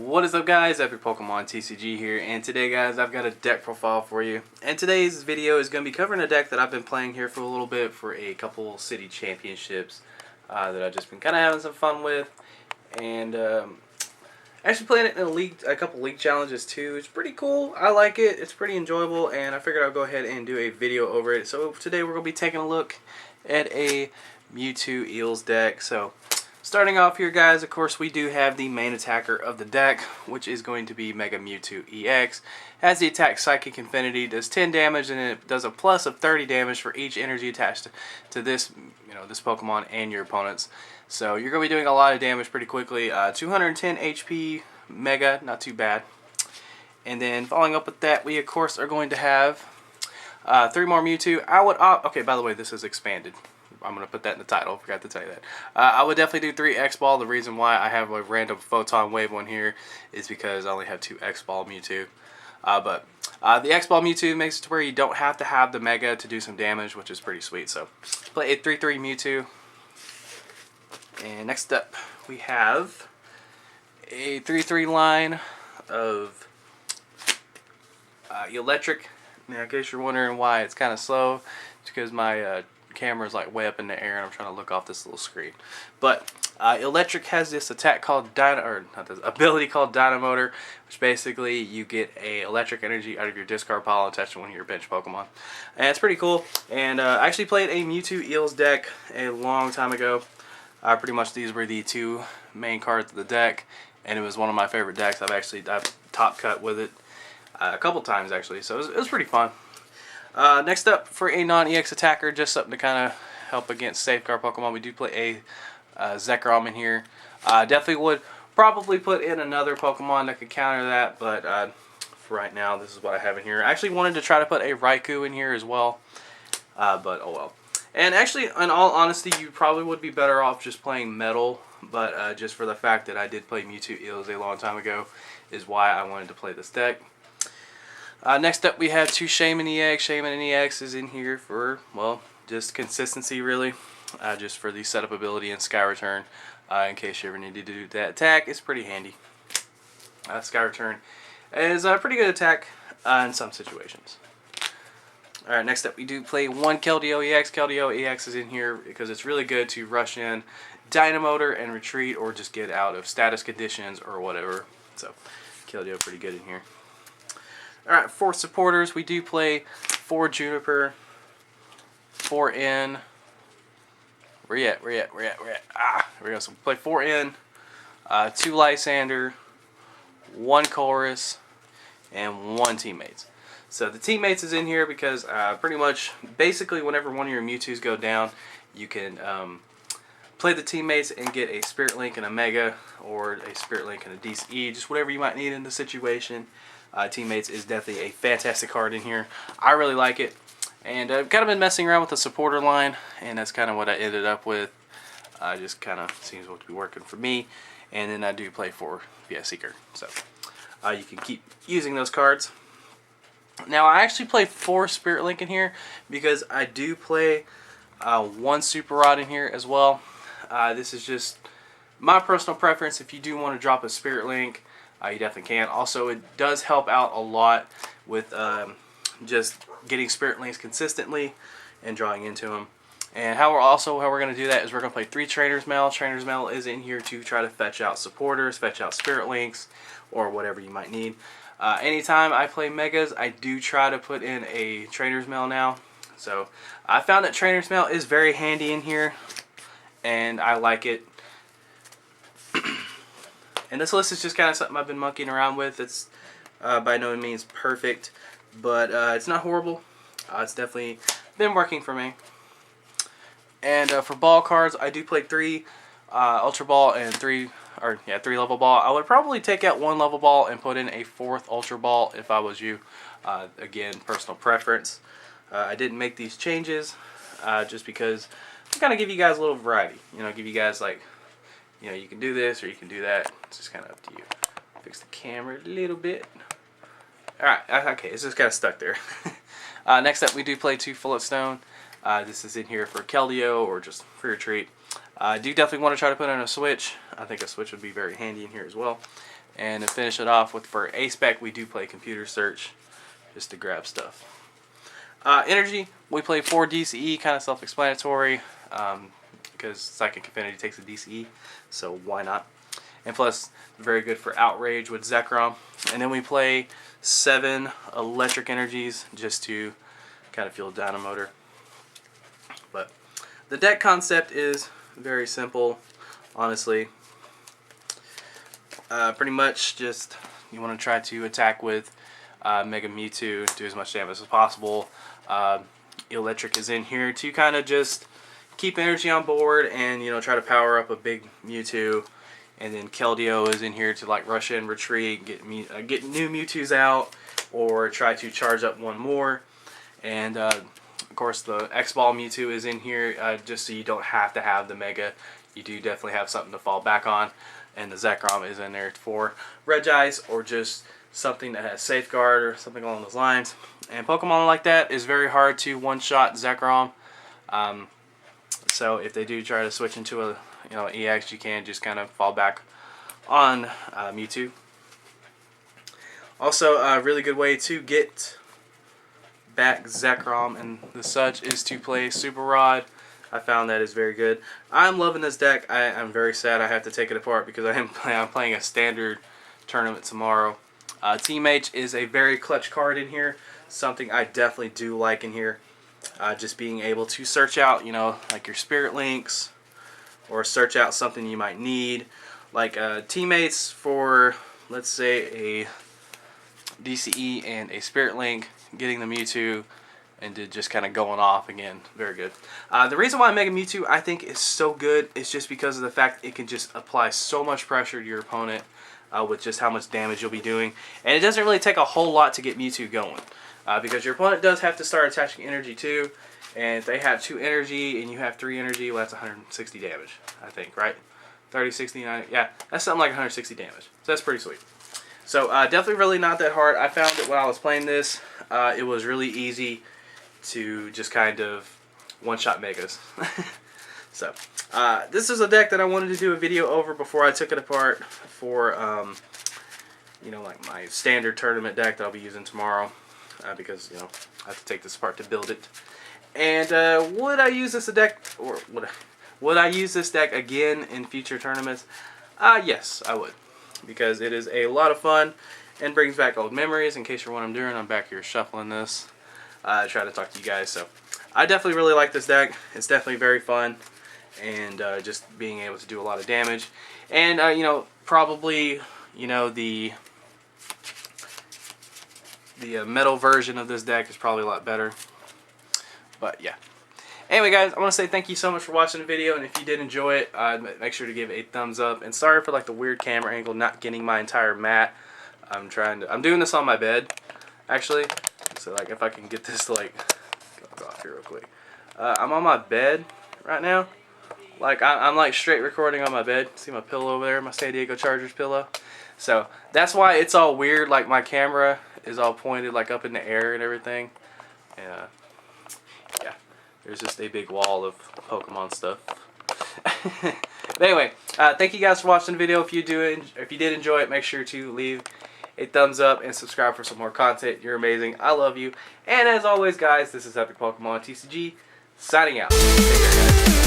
What is up, guys? Epic Pokemon TCG here, and today, guys, I've got a deck profile for you. And today's video is going to be covering a deck that I've been playing here for a little bit for a couple city championships that I've just been kind of having some fun with, and actually playing it in a couple league challenges too. It's pretty cool. I like it. It's pretty enjoyable, and I figured I'll go ahead and do a video over it. So today we're going to be taking a look at a Mewtwo Eels deck. So starting off here, guys, of course, we do have the main attacker of the deck, which is going to be Mega Mewtwo EX. Has the attack Psychic Infinity, does 10 damage, and it does a plus of 30 damage for each energy attached to this, this Pokemon and your opponents. So you're going to be doing a lot of damage pretty quickly. 210 HP Mega, not too bad. And then following up with that, we of course are going to have 3 more Mewtwo. I would opt. Okay, by the way, this is expanded. I'm going to put that in the title. Forgot to tell you that. I would definitely do 3 X-Ball. The reason why I have a random Photon Wave one here is because I only have 2 X-Ball Mewtwo. But the X-Ball Mewtwo makes it to where you don't have to have the Mega to do some damage, which is pretty sweet. So play a 3-3 Mewtwo. And next up, we have a 3-3 line of Eelektrik. Now, in case you're wondering why it's kind of slow, it's because my camera is like way up in the air and I'm trying to look off this little screen. But Eelektrik has this attack called ability called Dynamotor, which basically you get a electric energy out of your discard pile and attach to one of your bench Pokemon. And it's pretty cool. And I actually played a Mewtwo Eels deck a long time ago. Pretty much these were the 2 main cards of the deck, and it was one of my favorite decks. I've top cut with it a couple times actually, so it was pretty fun. Next up, for a non-EX attacker, just something to kind of help against safeguard Pokemon, we do play a Zekrom in here. Definitely would probably put in another Pokemon that could counter that, but for right now, this is what I have in here. I actually wanted to try to put a Raikou in here as well, but oh well. And actually, in all honesty, you probably would be better off just playing Metal, but just for the fact that I did play Mewtwo Eels a long time ago is why I wanted to play this deck. Next up, we have 2 Shaman EX. Shaman and EX is in here for, well, just consistency, really. Just for the setup ability and Sky Return. In case you ever needed to do that attack, it's pretty handy. Sky Return is a pretty good attack in some situations. Alright, next up we do play 1 Keldeo EX. Keldeo EX is in here because it's really good to rush in Dynamotor and retreat, or just get out of status conditions or whatever. So, Keldeo pretty good in here. Alright, for supporters, we do play 4 Juniper, 4 N. Where you at? Ah, there we go. So we play 4 N, 2 Lysander, 1 Chorus, and 1 Teammates. So the Teammates is in here because pretty much, basically, whenever one of your Mewtwo's go down, you can play the Teammates and get a Spirit Link and a Mega, or a Spirit Link and a DCE, just whatever you might need in the situation. Teammates is definitely a fantastic card in here. I really like it. And I've kind of been messing around with the supporter line, and that's kind of what I ended up with. Just kind of seems to be working for me. And then I do play 4 Seeker. So you can keep using those cards. Now, I actually play 4 Spirit Link in here because I do play 1 Super Rod in here as well. This is just my personal preference. If you do want to drop a Spirit Link, you definitely can. Also, it does help out a lot with just getting Spirit Links consistently and drawing into them. And how we're going to do that is we're going to play 3 Trainer's Mail. Trainer's Mail is in here to try to fetch out supporters, fetch out Spirit Links, or whatever you might need. Anytime I play Megas, I do try to put in a Trainer's Mail now. So I found that Trainer's Mail is very handy in here, and I like it. And this list is just kind of something I've been monkeying around with. It's by no means perfect, but it's not horrible. It's definitely been working for me. And for ball cards, I do play 3 Ultra Ball and 3 level ball. I would probably take out 1 level ball and put in a 4th Ultra Ball if I was you. Again, personal preference. I didn't make these changes just because I kind of give you guys a little variety. Give you guys like, you can do this or you can do that. It's just kind of up to you. Fix the camera a little bit. Alright, okay, it's just kind of stuck there. Next up, we do play 2 Fullet Stone. This is in here for Keldeo or just for your treat. I do definitely want to try to put in a switch. I think a switch would be very handy in here as well. And to finish it off with, for A spec, we do play computer search just to grab stuff. Energy, we play 4 DCE, kind of self-explanatory, because Psychic Affinity takes a DCE, so why not? And plus, very good for Outrage with Zekrom. And then we play 7 electric energies just to kind of fuel Dino Motor. But the deck concept is very simple, honestly. Pretty much just you want to try to attack with Mega Mewtwo, do as much damage as possible. Eelektrik is in here to kind of just keep energy on board and, you know, try to power up a big Mewtwo. And then Keldeo is in here to like rush in, retreat, get new Mewtwo's out, or try to charge up one more. And of course the X-Ball Mewtwo is in here just so you don't have to have the Mega. You do definitely have something to fall back on. And the Zekrom is in there for Regice or just something that has Safeguard or something along those lines. And Pokemon like that is very hard to one-shot Zekrom. So if they do try to switch into a EX, you can just kind of fall back on Mewtwo. Also, a really good way to get back Zekrom and the such is to play Super Rod. I found that is very good. I'm loving this deck. I'm very sad I have to take it apart because I'm playing a standard tournament tomorrow. Team H is a very clutch card in here. Something I definitely do like in here. Just being able to search out, you know, like your Spirit Links, or search out something you might need. Like teammates for, let's say, a DCE and a Spirit Link, getting the Mewtwo, and just kind of going off again. Very good. The reason why Mega Mewtwo I think is so good is just because of the fact it can just apply so much pressure to your opponent with just how much damage you'll be doing. And it doesn't really take a whole lot to get Mewtwo going. Because your opponent does have to start attaching energy too. And if they have 2 energy and you have 3 energy, well, that's 160 damage, I think, right? 30, 60, 90, yeah, that's something like 160 damage. So that's pretty sweet. So definitely really not that hard. I found that when I was playing this, it was really easy to just kind of one-shot Megas. So this is a deck that I wanted to do a video over before I took it apart for, you know, like my standard tournament deck that I'll be using tomorrow. Because, you know, I have to take this apart to build it. And would I use this deck, or would I use this deck again in future tournaments? Yes, I would, because it is a lot of fun and brings back old memories. In case you're wondering what I'm doing, I'm back here shuffling this, trying to talk to you guys. So I definitely really like this deck. It's definitely very fun, and just being able to do a lot of damage. And you know, probably, you know, the metal version of this deck is probably a lot better. But yeah. Anyway, guys, I want to say thank you so much for watching the video, and if you did enjoy it, make sure to give it a thumbs up. And sorry for like the weird camera angle, not getting my entire mat. I'm doing this on my bed, actually. So like, if I can get this to like go off here real quick. I'm on my bed right now. Like I'm like straight recording on my bed. See my pillow over there, my San Diego Chargers pillow. So that's why it's all weird. Like my camera is all pointed like up in the air and everything. And yeah, there's just a big wall of Pokemon stuff. But anyway, thank you guys for watching the video. If you did enjoy it, make sure to leave a thumbs up and subscribe for some more content. You're amazing. I love you. And as always, guys, this is Epic Pokemon TCG signing out. Take care, guys.